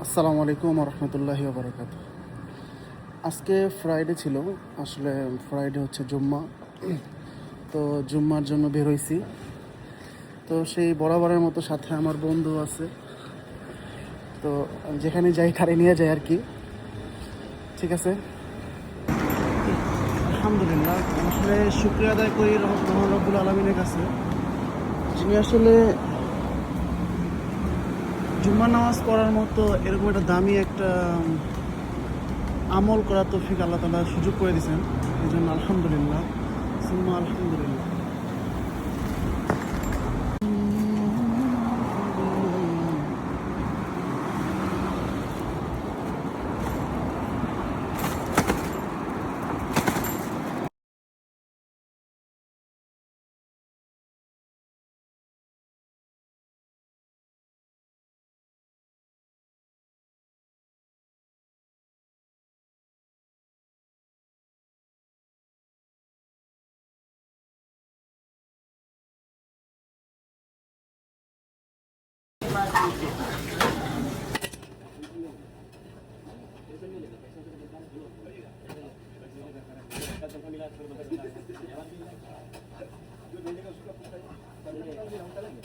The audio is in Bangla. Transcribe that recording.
আসসালামু আলাইকুম রহমতুল্লাহি বারাকাতু। আজকে ফ্রাইডে ছিল, আসলে ফ্রাইডে হচ্ছে জুম্মা। তো জুম্মার জন্য বের হইছি। তো সেই বরাবরের মতো সাথে আমার বন্ধু আছে। তো যেখানে যাই কারে নিয়ে যায় আর কি। ঠিক আছে, আলহামদুলিল্লাহ। আসলে শুকরিয়া আদায় করি মহান রব্বুল আলমিনের কাছে, যিনি আসলে জুম্মার নামাজ পড়ার মতো এরকম একটা দামি একটা আমল করার তৌফিক আল্লাহ তাআলা সুযোগ করে দিয়েছেন। এই জন্য আলহামদুলিল্লাহ, সুম্মা আলহামদুলিল্লাহ।